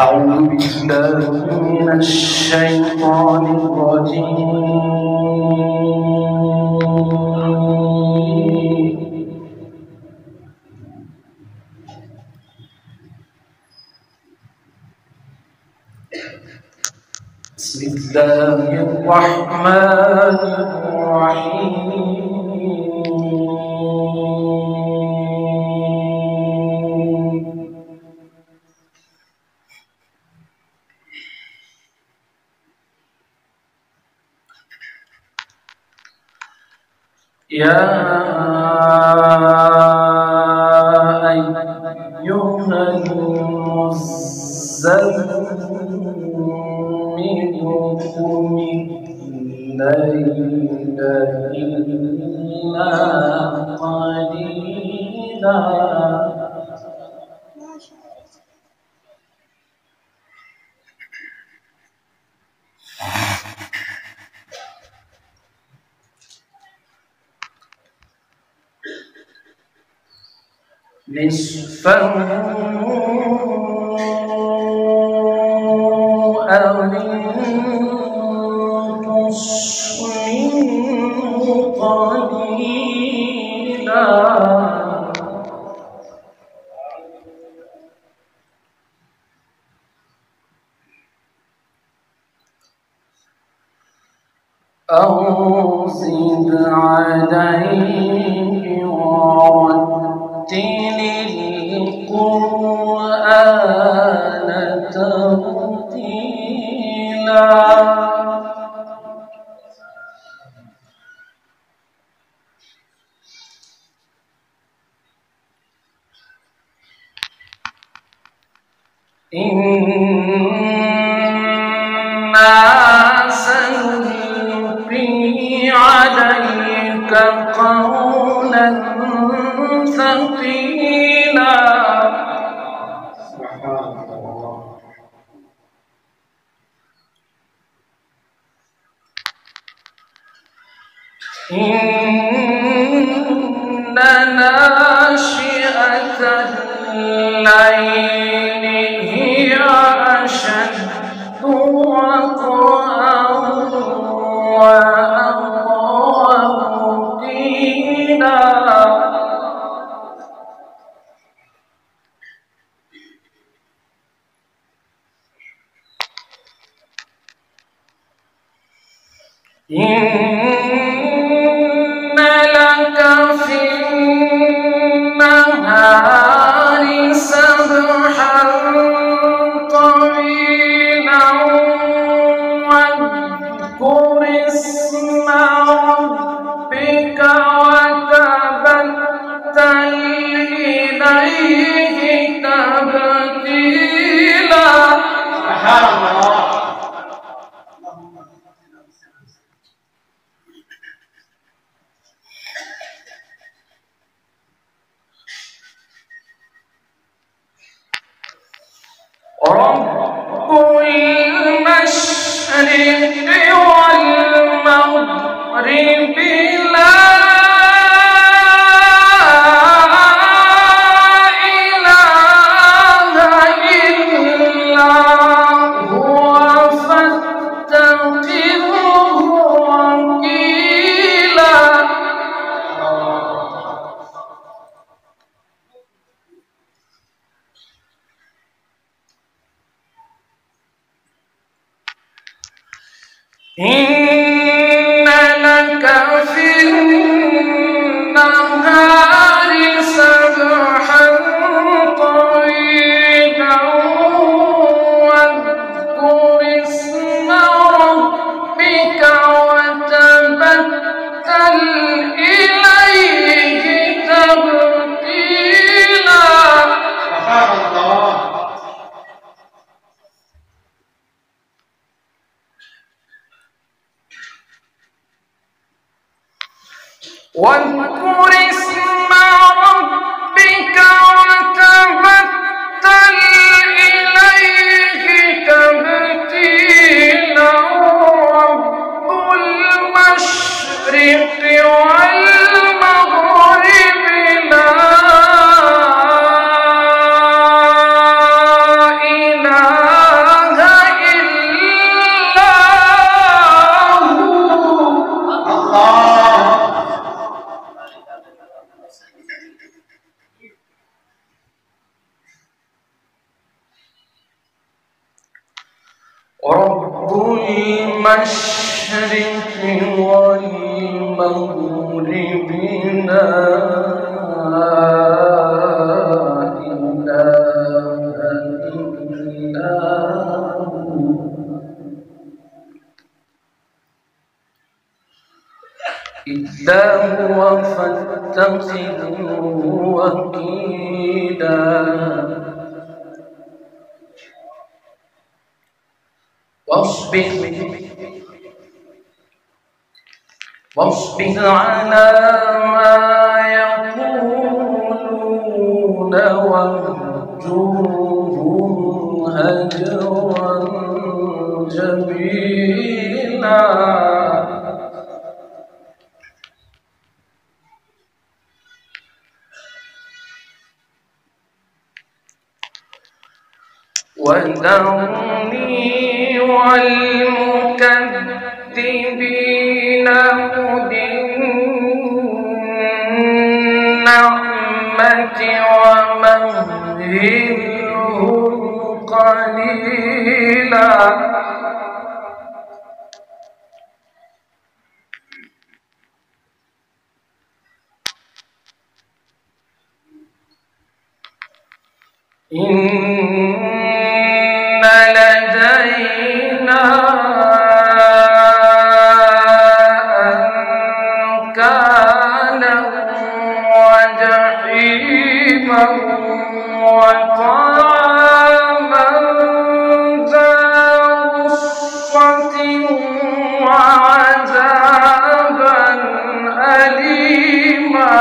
أعوذ بالله من الشيطان الرجيم. بسم الله الرحمن الرحيم. يا أيها المزمل قم الليل إلا قليلا نصفه أو انقص منه قليلا أو زد عليه ورتل القرآن ترتيلا. إنا سنلقي عليك قولا ثقيلا. إن ناشئة الليل هي أشد وطئا وأقوم قيلا. إن لك في النهار سبحا طويلا واذكر اسم ربك وتبتل إليه تبتيلا. سبحان الله. رب المشرق والمغرب لا إله إلا هو فاتخذه وكيلا. إن لك في النهار سبحا طويلا واذكر اسم ربك وتبتل إليه تبتيلا. سبحان الله. واذكر اسم ربك وتبتل إليه تبتيلا. رب المشرق والمغرب لا إله رب المشرق والمغرب لا إله إلا هو فاتخذه وكيلا واصبر على ما يقولون واهجرهم هجرا جميلا وذرني والمكذبين أولي النعمة ومهلهم قليلا إن لدينا أنكالا وجحيما وطعاما ذا غصة وعذابا أليما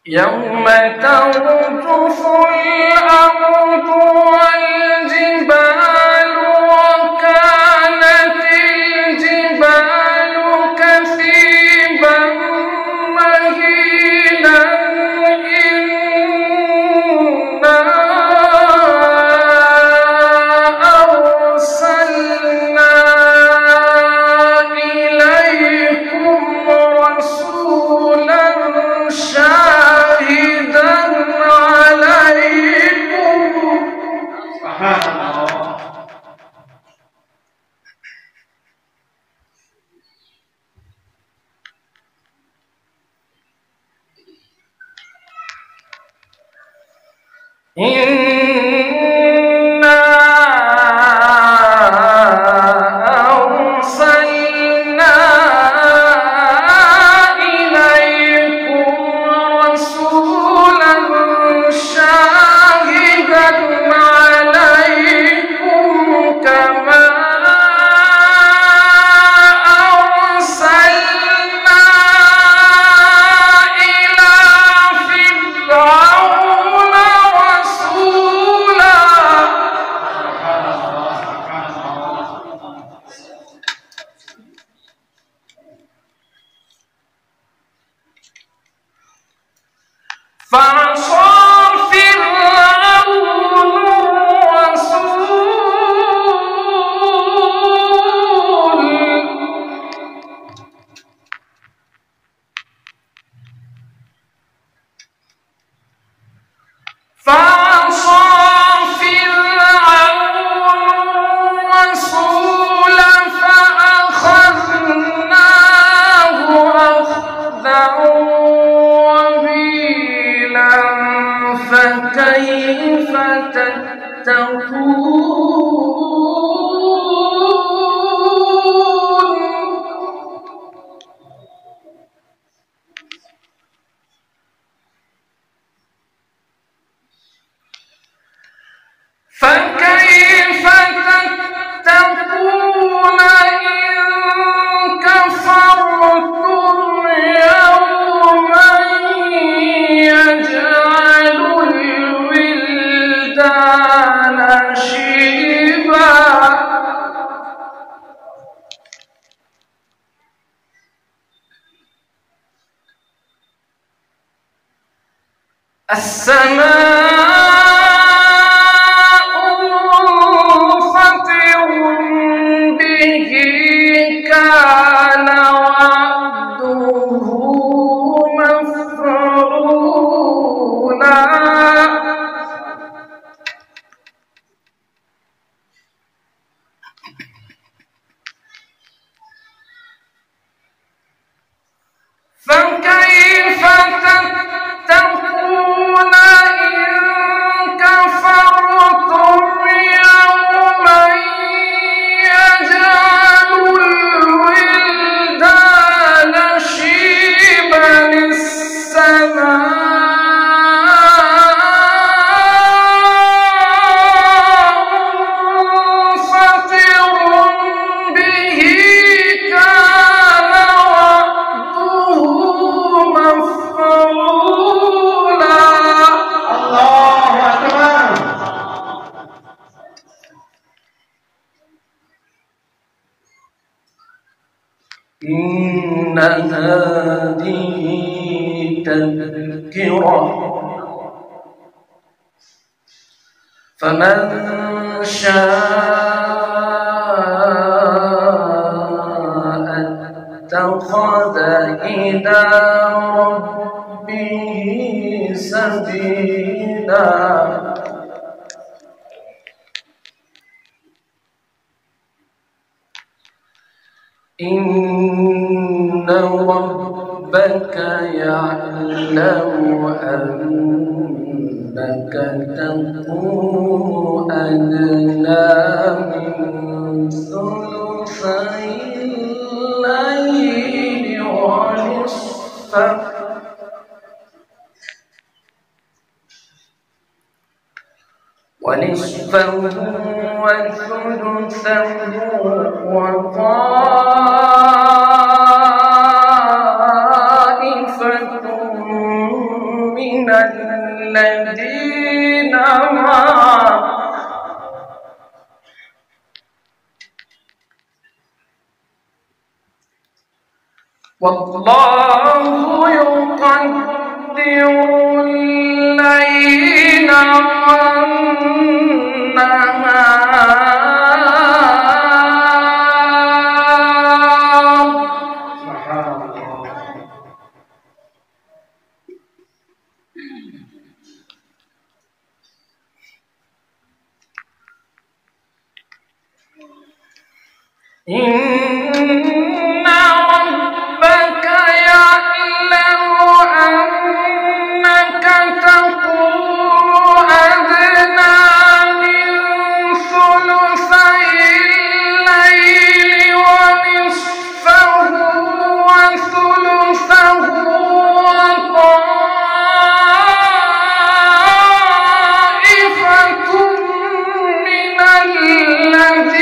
يوم ترجف الأرض والجبال وكانت الجبال كثيبا مهيلا إنا أرسلنا إليكم رسولا شاهدا عليكم إنا أرسلنا إليكم رسولا شاهدا عليكم كما أرسلنا إلى فرعون رسولا فعصى فرعون الرسول فأخذناه أخذا وبيلا فكيف تتقون فكيف تتقون إن كفرتم يوما يجعل الولدان شيبا السماء منفطر به كان إن هذه تذكرة فمن شاء اتخذ إلى ربه سبيلا إن ربك يعلم أنك تقوم أدنى من ثلثي الليل ونصفه وثلثه وطائفة من الذين معه والله يقدر الليل إن ربك يعلم أنك تقوم أدنى من ثلثي الليل ونصفه وثلثه وطائفة من الذين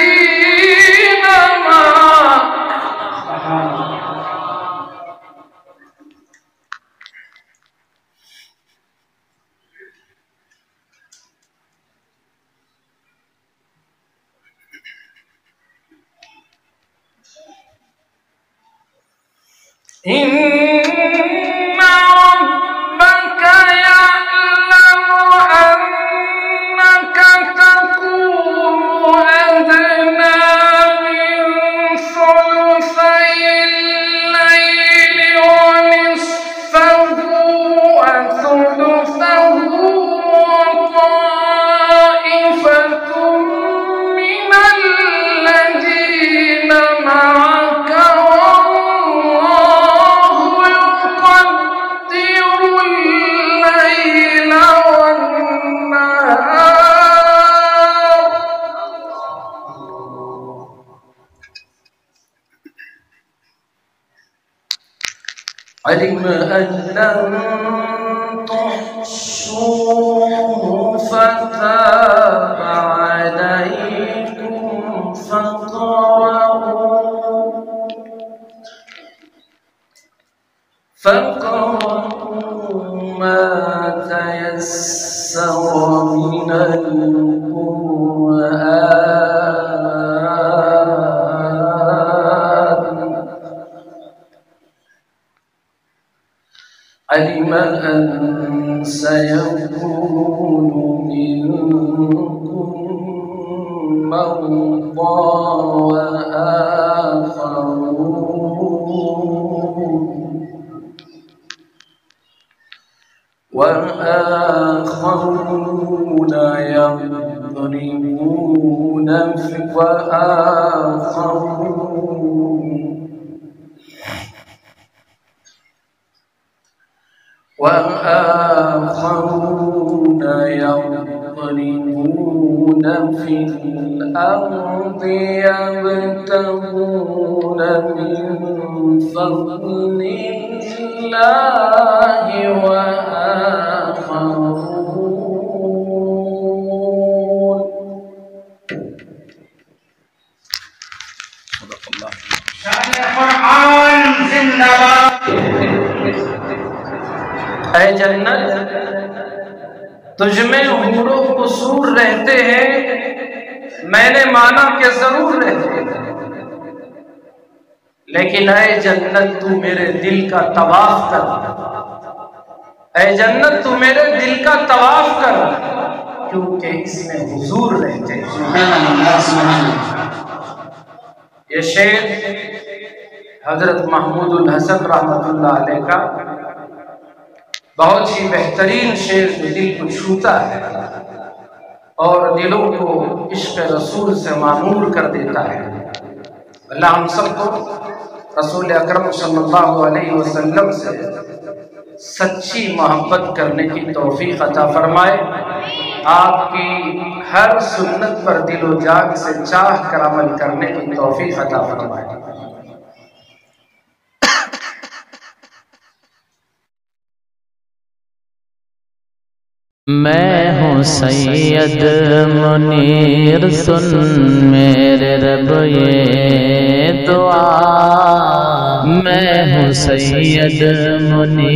إن ربك يعلم أنك تقوم أدنى من ثلثي الليل ونصفه وثلثه وطائفة من الذين معك علم أن لن تحصوه فتاب عليكم فاقرؤوا ما تيسر من القرآن علم أن سيكون منكم مرضى وآخرون يضربون وآخرون يضربون في الأرض يبتغون من فضل الله وآخرون صدق الله شان قرآن زندباد ऐ जन्नत तुझ में हूरो कसूर रहते हैं, मैंने माना कि जरूर रहते हैं। لیکن اے جنت تو میرے دل کا طواف کر، اے جنت تو میرے دل کا طواف کر، کیونکہ اس میں حضور رہتے ہیں۔ یہ شعر حضرت محمود الحسن رحمۃ اللہ علیہ کا بہت ہی بہترین شعر جو دل کو چھوتا ہے اور دلوں کو عشق رسول سے معمور کر دیتا ہے۔ اللہ ہم سب کو رسول اکرم صلی اللہ علیہ وسلم سے سچی محبت کرنے کی توفیق عطا فرمائے، آپ کی ہر سنت پر دل و جان سے چاہ کر عمل کرنے کی توفیق عطا فرمائے۔ میں ہوں سید منیر، سن میرے رب یہ دعا، میں ہوں سید منیر۔